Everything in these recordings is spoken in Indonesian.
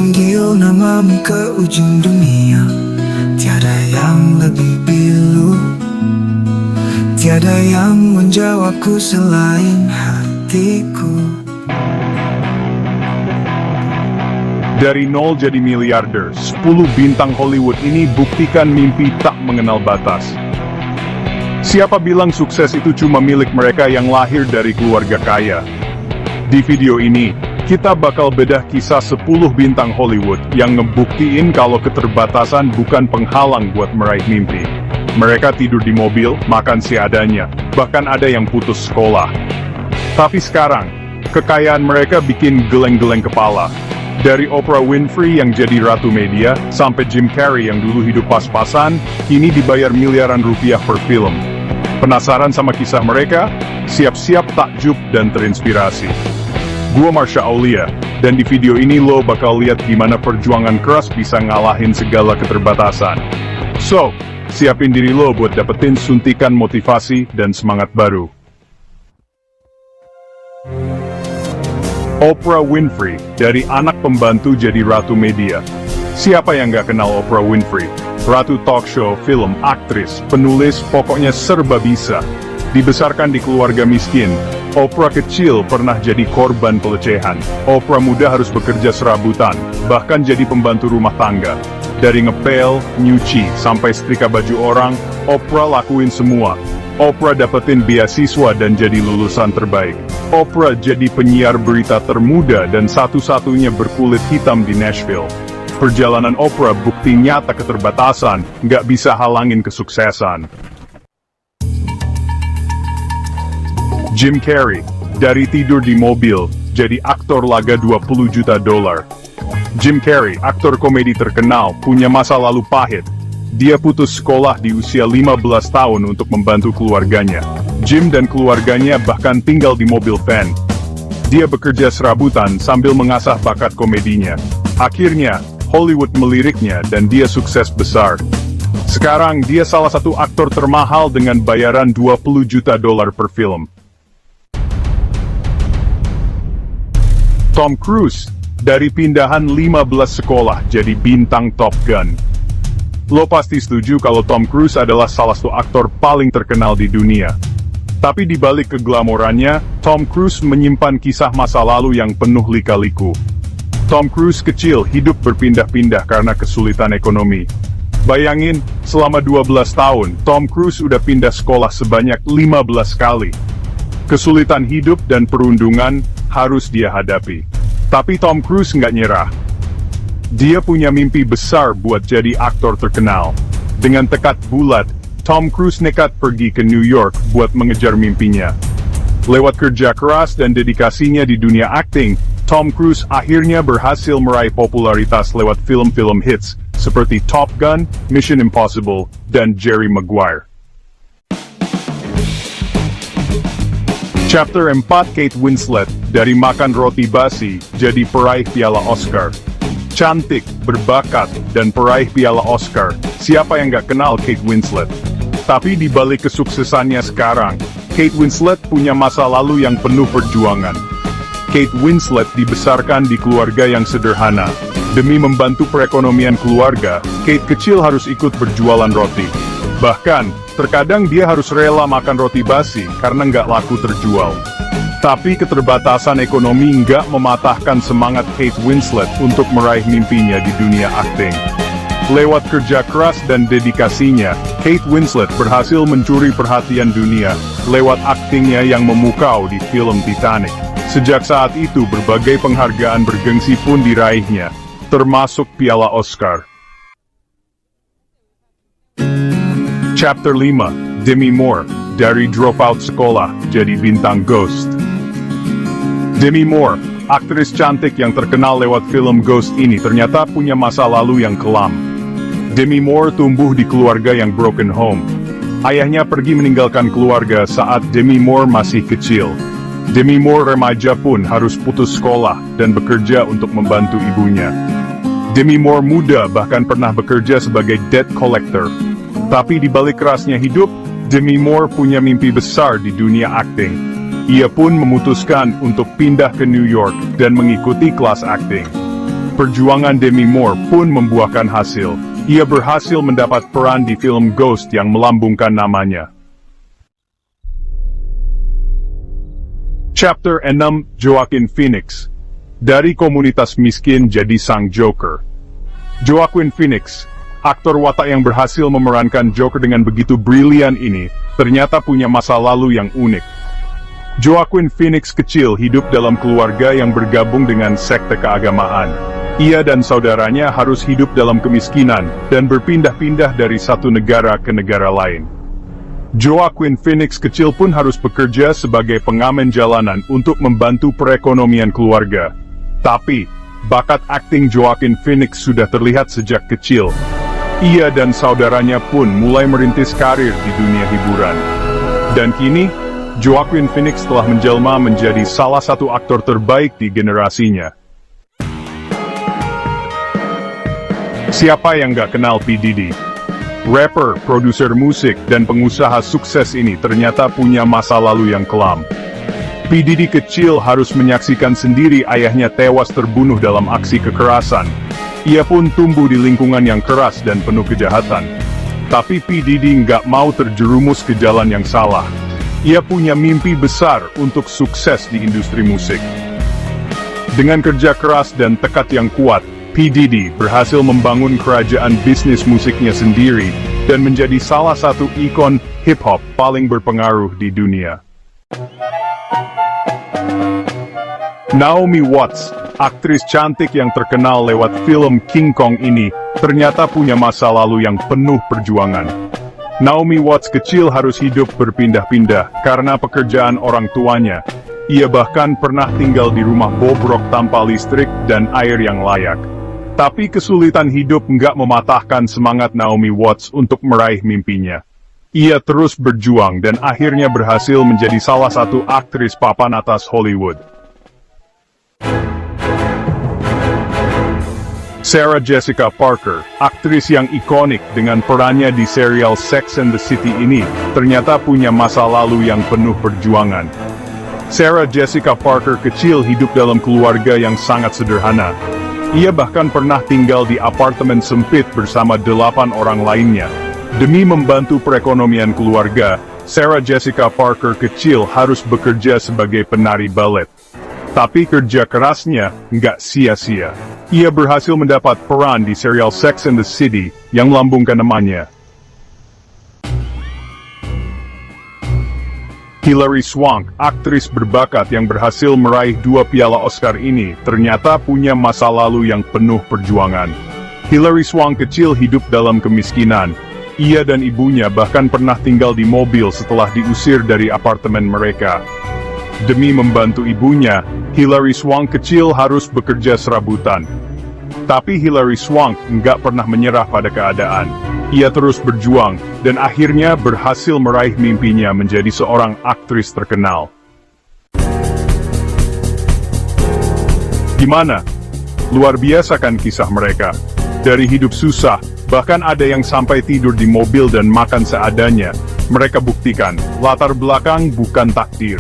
memanggil namamu ke ujung dunia. Tiada yang lebih pilu, tiada yang menjawabku selain hatiku. Dari nol jadi miliarder, 10 bintang Hollywood ini buktikan mimpi tak mengenal batas. Siapa bilang sukses itu cuma milik mereka yang lahir dari keluarga kaya? Di video ini, kita bakal bedah kisah 10 bintang Hollywood yang ngebuktiin kalau keterbatasan bukan penghalang buat meraih mimpi. Mereka tidur di mobil, makan seadanya, bahkan ada yang putus sekolah. Tapi sekarang, kekayaan mereka bikin geleng-geleng kepala. Dari Oprah Winfrey yang jadi ratu media, sampai Jim Carrey yang dulu hidup pas-pasan, kini dibayar miliaran rupiah per film. Penasaran sama kisah mereka? Siap-siap takjub dan terinspirasi. Gua Marsha Aulia, dan di video ini lo bakal lihat gimana perjuangan keras bisa ngalahin segala keterbatasan. So, siapin diri lo buat dapetin suntikan motivasi dan semangat baru. Oprah Winfrey, dari anak pembantu jadi ratu media. Siapa yang gak kenal Oprah Winfrey? Ratu talk show, film, aktris, penulis, pokoknya serba bisa. Dibesarkan di keluarga miskin, Oprah kecil pernah jadi korban pelecehan. Oprah muda harus bekerja serabutan, bahkan jadi pembantu rumah tangga. Dari ngepel, nyuci, sampai setrika baju orang, Oprah lakuin semua. Oprah dapetin beasiswa dan jadi lulusan terbaik. Oprah jadi penyiar berita termuda dan satu-satunya berkulit hitam di Nashville. Perjalanan Oprah bukti nyata keterbatasan, nggak bisa halangin kesuksesan. Jim Carrey, dari tidur di mobil, jadi aktor laga $20 juta. Jim Carrey, aktor komedi terkenal, punya masa lalu pahit. Dia putus sekolah di usia 15 tahun untuk membantu keluarganya. Jim dan keluarganya bahkan tinggal di mobil van. Dia bekerja serabutan sambil mengasah bakat komedinya. Akhirnya, Hollywood meliriknya dan dia sukses besar. Sekarang dia salah satu aktor termahal dengan bayaran $20 juta per film. Tom Cruise, dari pindahan 15 sekolah jadi bintang Top Gun. Lo pasti setuju kalau Tom Cruise adalah salah satu aktor paling terkenal di dunia. Tapi di balik keglamorannya, Tom Cruise menyimpan kisah masa lalu yang penuh lika-liku. Tom Cruise kecil hidup berpindah-pindah karena kesulitan ekonomi. Bayangin, selama 12 tahun, Tom Cruise udah pindah sekolah sebanyak 15 kali. Kesulitan hidup dan perundungan harus dia hadapi. Tapi Tom Cruise nggak nyerah. Dia punya mimpi besar buat jadi aktor terkenal. Dengan tekad bulat, Tom Cruise nekat pergi ke New York buat mengejar mimpinya. Lewat kerja keras dan dedikasinya di dunia akting, Tom Cruise akhirnya berhasil meraih popularitas lewat film-film hits seperti Top Gun, Mission Impossible, dan Jerry Maguire. Chapter 4, Kate Winslet, dari makan roti basi, jadi peraih piala Oscar. Cantik, berbakat, dan peraih piala Oscar, siapa yang gak kenal Kate Winslet? Tapi di balik kesuksesannya sekarang, Kate Winslet punya masa lalu yang penuh perjuangan. Kate Winslet dibesarkan di keluarga yang sederhana. Demi membantu perekonomian keluarga, Kate kecil harus ikut berjualan roti. Bahkan, terkadang dia harus rela makan roti basi karena nggak laku terjual. Tapi keterbatasan ekonomi nggak mematahkan semangat Kate Winslet untuk meraih mimpinya di dunia akting. Lewat kerja keras dan dedikasinya, Kate Winslet berhasil mencuri perhatian dunia lewat aktingnya yang memukau di film Titanic. Sejak saat itu berbagai penghargaan bergengsi pun diraihnya, termasuk piala Oscar. Chapter 5, Demi Moore, dari dropout sekolah jadi bintang Ghost. Demi Moore, aktris cantik yang terkenal lewat film Ghost ini ternyata punya masa lalu yang kelam. Demi Moore tumbuh di keluarga yang broken home. Ayahnya pergi meninggalkan keluarga saat Demi Moore masih kecil. Demi Moore remaja pun harus putus sekolah dan bekerja untuk membantu ibunya. Demi Moore muda bahkan pernah bekerja sebagai debt collector. Tapi di balik kerasnya hidup, Demi Moore punya mimpi besar di dunia akting. Ia pun memutuskan untuk pindah ke New York dan mengikuti kelas akting. Perjuangan Demi Moore pun membuahkan hasil. Ia berhasil mendapat peran di film Ghost yang melambungkan namanya. Chapter 6, Joaquin Phoenix. Dari komunitas miskin jadi sang Joker. Joaquin Phoenix, aktor watak yang berhasil memerankan Joker dengan begitu brilian ini, ternyata punya masa lalu yang unik. Joaquin Phoenix kecil hidup dalam keluarga yang bergabung dengan sekte keagamaan. Ia dan saudaranya harus hidup dalam kemiskinan dan berpindah-pindah dari satu negara ke negara lain. Joaquin Phoenix kecil pun harus bekerja sebagai pengamen jalanan untuk membantu perekonomian keluarga. Tapi, bakat akting Joaquin Phoenix sudah terlihat sejak kecil. Ia dan saudaranya pun mulai merintis karir di dunia hiburan. Dan kini, Joaquin Phoenix telah menjelma menjadi salah satu aktor terbaik di generasinya. Siapa yang gak kenal P. Diddy? Rapper, produser musik, dan pengusaha sukses ini ternyata punya masa lalu yang kelam. P. Diddy kecil harus menyaksikan sendiri ayahnya tewas terbunuh dalam aksi kekerasan. Ia pun tumbuh di lingkungan yang keras dan penuh kejahatan. Tapi P. Diddy nggak mau terjerumus ke jalan yang salah. Ia punya mimpi besar untuk sukses di industri musik. Dengan kerja keras dan tekad yang kuat, P. Diddy berhasil membangun kerajaan bisnis musiknya sendiri dan menjadi salah satu ikon hip-hop paling berpengaruh di dunia. Naomi Watts, aktris cantik yang terkenal lewat film King Kong ini, ternyata punya masa lalu yang penuh perjuangan. Naomi Watts kecil harus hidup berpindah-pindah karena pekerjaan orang tuanya. Ia bahkan pernah tinggal di rumah bobrok tanpa listrik dan air yang layak. Tapi kesulitan hidup nggak mematahkan semangat Naomi Watts untuk meraih mimpinya. Ia terus berjuang dan akhirnya berhasil menjadi salah satu aktris papan atas Hollywood. Sarah Jessica Parker, aktris yang ikonik dengan perannya di serial Sex and the City ini, ternyata punya masa lalu yang penuh perjuangan. Sarah Jessica Parker kecil hidup dalam keluarga yang sangat sederhana. Ia bahkan pernah tinggal di apartemen sempit bersama 8 orang lainnya. Demi membantu perekonomian keluarga, Sarah Jessica Parker kecil harus bekerja sebagai penari balet. Tapi kerja kerasnya nggak sia-sia. Ia berhasil mendapat peran di serial Sex and the City yang melambungkan namanya. Hilary Swank, aktris berbakat yang berhasil meraih 2 piala Oscar ini, ternyata punya masa lalu yang penuh perjuangan. Hilary Swank kecil hidup dalam kemiskinan. Ia dan ibunya bahkan pernah tinggal di mobil setelah diusir dari apartemen mereka. Demi membantu ibunya, Hilary Swank kecil harus bekerja serabutan. Tapi Hilary Swank nggak pernah menyerah pada keadaan. Ia terus berjuang, dan akhirnya berhasil meraih mimpinya menjadi seorang aktris terkenal. Gimana? Luar biasa kan kisah mereka? Dari hidup susah, bahkan ada yang sampai tidur di mobil dan makan seadanya. Mereka buktikan, latar belakang bukan takdir.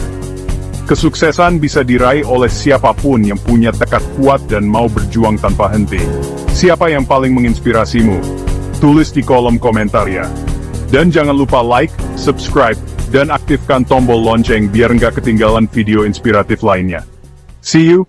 Kesuksesan bisa diraih oleh siapapun yang punya tekad kuat dan mau berjuang tanpa henti. Siapa yang paling menginspirasimu? Tulis di kolom komentar ya. Dan jangan lupa like, subscribe, dan aktifkan tombol lonceng biar nggak ketinggalan video inspiratif lainnya. See you!